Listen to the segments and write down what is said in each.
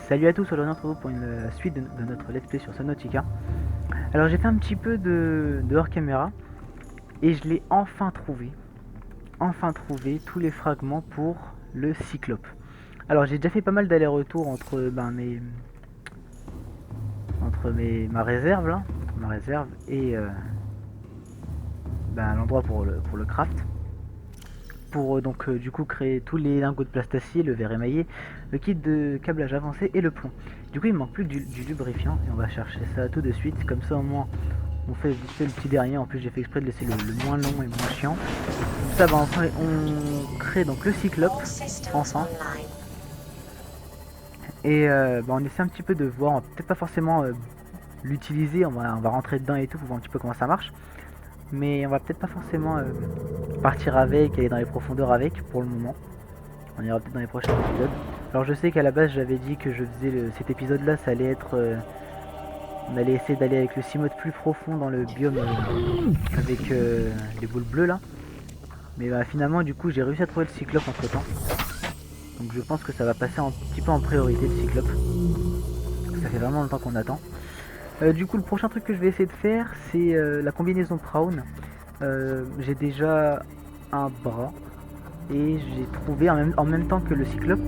Salut à tous, aujourd'hui on se retrouve pour une suite de notre let's play sur Subnautica. Alors j'ai fait un petit peu de hors caméra et je l'ai enfin trouvé tous les fragments pour le Cyclope. Alors j'ai déjà fait pas mal d'allers-retours entre ma réserve là, ma réserve et l'endroit pour le craft. Pour du coup créer tous les lingots de plastacier, le verre émaillé, le kit de câblage avancé et le plomb. Du coup il me manque plus que du lubrifiant et on va chercher ça tout de suite, comme ça au moins on fait vite fait le petit dernier. En plus j'ai fait exprès de laisser le moins long et moins chiant. Comme ça on crée donc le cyclope enfin. Et on essaie un petit peu de voir, peut-être pas forcément l'utiliser, on va rentrer dedans et tout pour voir un petit peu comment ça marche. Mais on va peut-être pas forcément partir avec, aller dans les profondeurs avec pour le moment. On ira peut-être dans les prochains épisodes. Alors je sais qu'à la base j'avais dit que je faisais cet épisode là, ça allait être... on allait essayer d'aller avec le Cimode plus profond dans le biome avec les boules bleues là. Mais finalement du coup j'ai réussi à trouver le cyclope entre temps. Donc je pense que ça va passer un petit peu en priorité le cyclope. Ça fait vraiment longtemps qu'on attend. Du coup le prochain truc que je vais essayer de faire c'est la combinaison Prawn. J'ai déjà un bras. Et j'ai trouvé en même temps que le cyclope,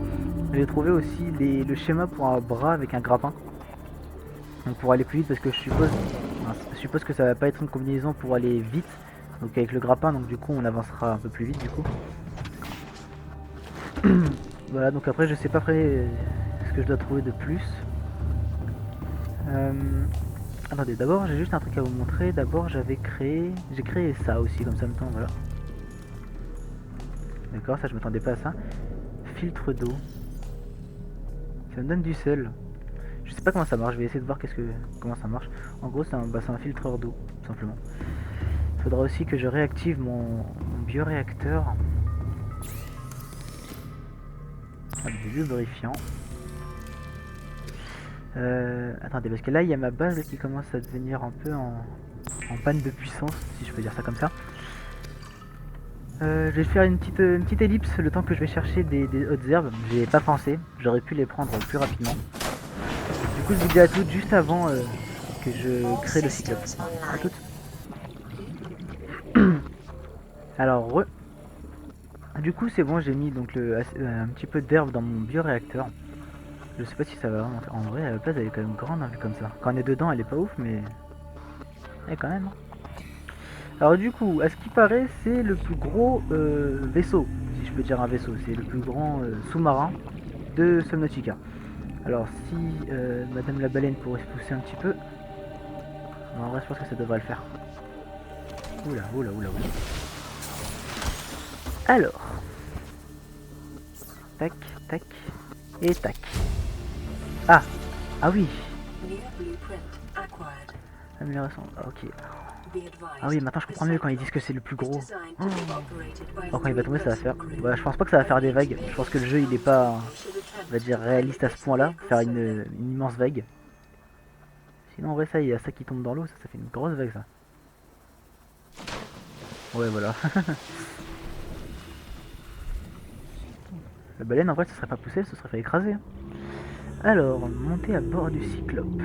j'ai trouvé aussi le schéma pour un bras avec un grappin. Donc pour aller plus vite parce que je suppose que ça va pas être une combinaison pour aller vite. Donc avec le grappin, donc du coup on avancera un peu plus vite du coup. Voilà, donc après je sais pas après ce que je dois trouver de plus. Attendez, d'abord j'ai juste un truc à vous montrer. D'abord j'ai créé ça aussi comme ça en même temps, voilà. D'accord, ça je m'attendais pas à ça. Filtre d'eau. Ça me donne du sel. Je sais pas comment ça marche, je vais essayer de voir comment ça marche. En gros c'est un filtreur d'eau, tout simplement. Il faudra aussi que je réactive mon bioréacteur. Avec du lubrifiant. Attendez, parce que là il y a ma base qui commence à devenir un peu en panne de puissance, si je peux dire ça comme ça. Je vais faire une petite ellipse le temps que je vais chercher des hautes herbes. J'y ai pas pensé, j'aurais pu les prendre plus rapidement. Du coup je vous dis à toutes juste avant que je crée le cyclope. À toutes. Alors du coup c'est bon, j'ai mis donc un petit peu d'herbe dans mon bioréacteur. Je sais pas si ça va vraiment faire. En vrai la place elle est quand même grande hein, vu comme ça. Quand on est dedans elle est pas ouf mais elle est quand même. Alors du coup à ce qui paraît c'est le plus gros vaisseau, si je peux dire un vaisseau. C'est le plus grand sous-marin de Subnautica. Alors si Madame la baleine pourrait se pousser un petit peu. Bon, en vrai je pense que ça devrait le faire. Oula. Alors. Tac, tac. Et tac. Ah oui. Amélioration. Ok. Ah oui, maintenant je comprends mieux quand ils disent que c'est le plus gros. Oh, quand il va tomber, ça va faire. Bah, je pense pas que ça va faire des vagues. Je pense que le jeu il est pas, on va dire, réaliste à ce point-là. Faire une immense vague. Sinon, en vrai, ça, il y a ça qui tombe dans l'eau. Ça fait une grosse vague, ça. Ouais, voilà. La baleine, en vrai, ça serait pas poussé, ça serait fait écraser. Alors, monter à bord du cyclope.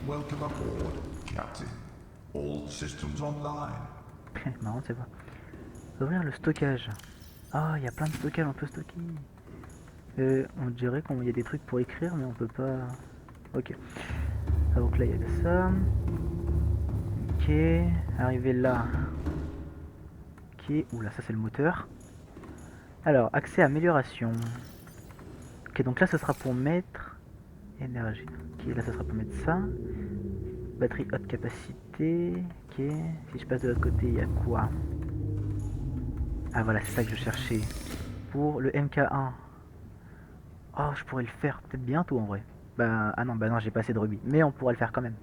Welcome aboard, Captain. All systems online. Marrant, c'est pas. Ouvrir le stockage. Ah, il y a plein de stockage, on peut stocker. On dirait qu'il y a des trucs pour écrire, mais on peut pas. Ok. Ah, donc là, il y a ça. Ok. Arrivé là. Ok. Oula, ça c'est le moteur. Alors, accès à amélioration. Ok, donc là, ce sera pour mettre. Énergie. Ok, là, ça sera pour mettre ça. Batterie haute capacité. Ok. Si je passe de l'autre côté, il y a quoi? Ah, voilà, c'est ça que je cherchais. Pour le MK1. Oh, je pourrais le faire peut-être bientôt en vrai. Ah non, j'ai pas assez de rubis. Mais on pourrait le faire quand même.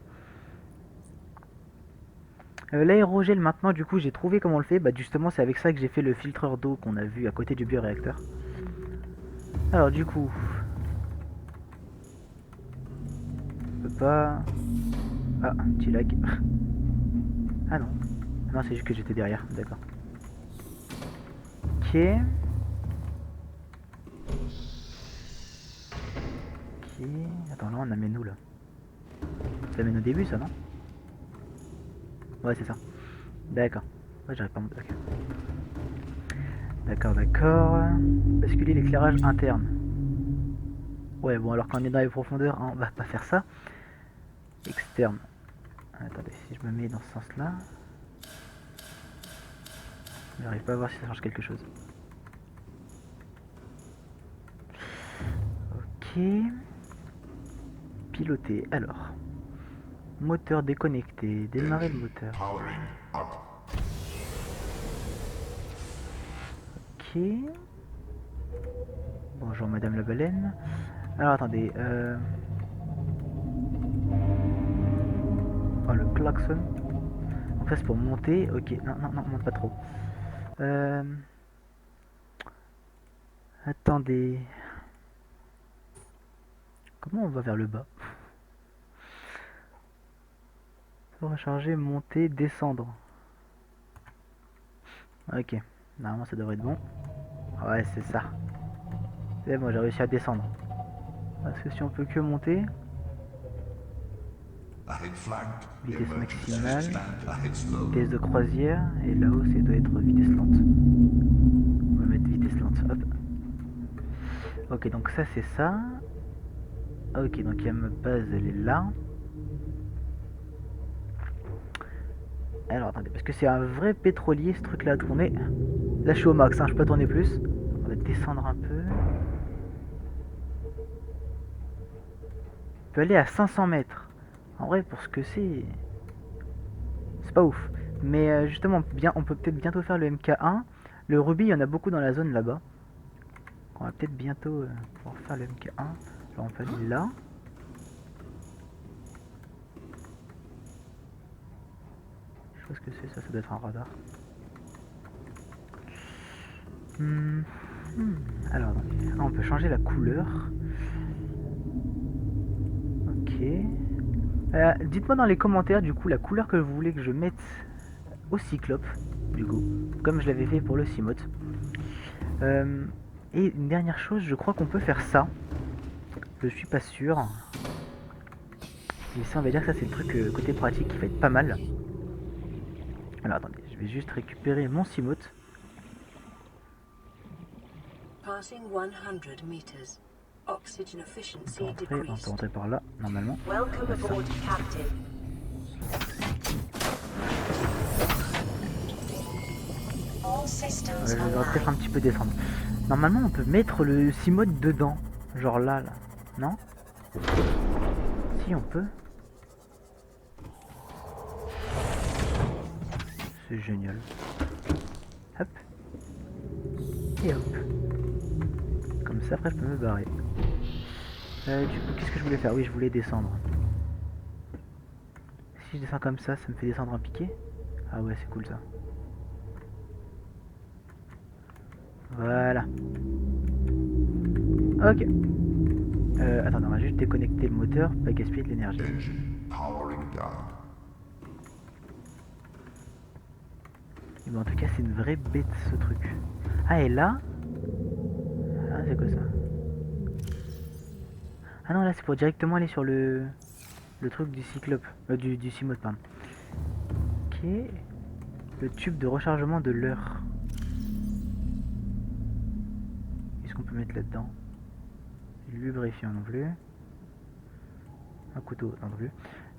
L'aérogel maintenant, du coup, j'ai trouvé comment on le fait. Bah, justement, c'est avec ça que j'ai fait le filtreur d'eau qu'on a vu à côté du bioréacteur. Alors, du coup. Je peux pas. Ah, un petit lag. Ah non. Non, c'est juste que j'étais derrière. D'accord. Ok. Ok. Attends, là on amène où là? Ça amène au début ça, non? Ouais, c'est ça. D'accord. Ouais, j'arrive pas à monter. Ok. D'accord, d'accord. Basculer l'éclairage interne. Ouais, bon, alors quand on est dans les profondeurs, hein, on va pas faire ça. Externe. Attendez, si je me mets dans ce sens-là, j'arrive pas à voir si ça change quelque chose. Ok. Piloter. Alors. Moteur déconnecté. Démarrer le moteur. Powering up. Ok. Bonjour Madame la baleine. Alors attendez. Oh, le klaxon. Donc ça c'est pour monter. Ok. Non, non, non, monte pas trop. Attendez. Comment on va vers le bas? Faut recharger, monter, descendre. Ok. Normalement ça devrait être bon. Ouais, c'est ça. C'est bon, j'ai réussi à descendre. Parce que si on peut que monter, Ahead flanked. vitesse Emergency maximale, stand ahead slow. vitesse de croisière, et là-haut ça doit être vitesse lente. On va mettre vitesse lente, hop. Ok, donc ça c'est ça. Ok, donc il y a ma base, elle est là. Alors attendez, parce que c'est un vrai pétrolier ce truc là à tourner. Là je suis au max, hein, je peux pas tourner plus. On va descendre un peu. On peut aller à 500 mètres. En vrai, pour ce que c'est pas ouf. Mais justement, bien, on peut peut-être bientôt faire le MK1. Le rubis, il y en a beaucoup dans la zone là-bas. On va peut-être bientôt pouvoir faire le MK1. Alors on peut aller là. Je sais pas ce que c'est, ça doit être un radar. Alors, attendez. Ah, on peut changer la couleur. Ok. Dites-moi dans les commentaires du coup la couleur que vous voulez que je mette au cyclope, du coup, comme je l'avais fait pour le Cimote. Et une dernière chose, je crois qu'on peut faire ça. Je suis pas sûr. Mais ça, on va dire que ça c'est le truc côté pratique qui va être pas mal. Alors attendez, je vais juste récupérer mon Cimote. Passing 100 meters. Oxygen efficiency On peut decreased. rentrer par là, normalement. Welcome aboard, Captain. All systems Je vais peut-être un online. petit peu descendre. Normalement, on peut mettre le Cimote dedans. Genre là, là. Non? Si, on peut. C'est génial. Hop. Et hop. Comme ça, après, je peux me barrer. Du coup, qu'est-ce que je voulais faire? Oui, je voulais descendre. Si je descends comme ça me fait descendre en piqué? Ah ouais, c'est cool ça. Voilà. Ok. Attends, on va juste déconnecter le moteur, pas gaspiller de l'énergie. Engine powering down. Mais bon, en tout cas, c'est une vraie bête ce truc. Ah, et là? Ah, c'est quoi ça? Ah non, là, c'est pour directement aller sur le truc du cyclope. Du Cimote, pardon. Ok. Le tube de rechargement de l'heure. Qu'est-ce qu'on peut mettre là-dedans? Lubrifiant non plus. Un couteau non plus.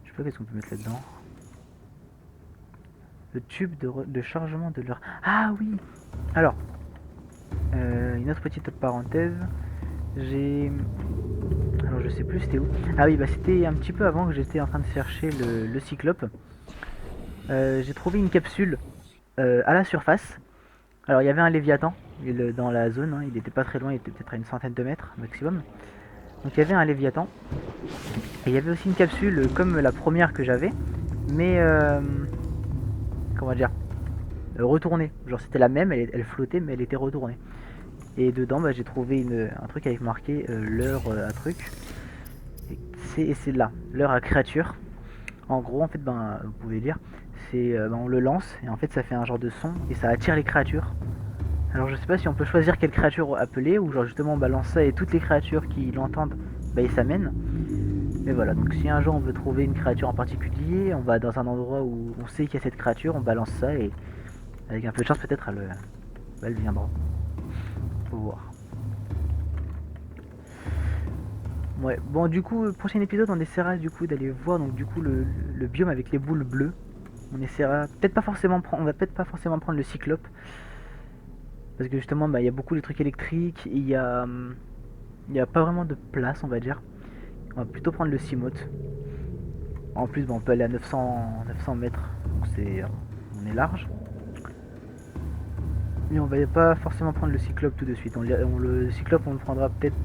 Je sais pas qu'est-ce qu'on peut mettre là-dedans. Le tube de chargement de l'heure. Ah oui. Alors, une autre petite parenthèse. Alors je sais plus c'était où. Ah oui, bah c'était un petit peu avant que j'étais en train de chercher le cyclope. J'ai trouvé une capsule à la surface. Alors il y avait un léviathan dans la zone, hein, il était pas très loin, il était peut-être à une centaine de mètres maximum. Donc il y avait un léviathan. Et il y avait aussi une capsule comme la première que j'avais, mais comment dire, retournée. Genre c'était la même, elle flottait mais elle était retournée. Et dedans bah, j'ai trouvé un truc avec marqué l'heure à truc. Et c'est là, l'heure à créature. En gros en fait ben vous pouvez lire, c'est ben, on le lance et en fait ça fait un genre de son et ça attire les créatures. Alors je sais pas si on peut choisir quelle créature appeler ou genre justement on balance ça et toutes les créatures qui l'entendent bah, il s'amène. Mais voilà, donc si un jour on veut trouver une créature en particulier, on va dans un endroit où on sait qu'il y a cette créature, on balance ça et avec un peu de chance peut-être elle viendra. Faut voir. Ouais, bon du coup, prochain épisode on essaiera du coup d'aller voir donc du coup le biome avec les boules bleues. On essaiera peut-être pas forcément prendre, on va peut-être pas forcément prendre le cyclope. Parce que justement bah, il y a beaucoup de trucs électriques, il y a pas vraiment de place on va dire. On va plutôt prendre le Cimote. En plus, bon, on peut aller à 900 mètres, donc on est large. Mais on va pas forcément prendre le Cyclope tout de suite. Le Cyclope, on le prendra peut-être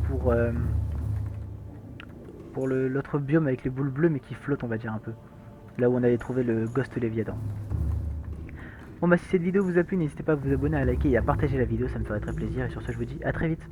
pour l'autre biome avec les boules bleues, mais qui flotte, on va dire un peu. Là où on avait trouvé le Ghost Léviathan. Bon bah si cette vidéo vous a plu, n'hésitez pas à vous abonner, à liker et à partager la vidéo, ça me ferait très plaisir. Et sur ce, je vous dis à très vite.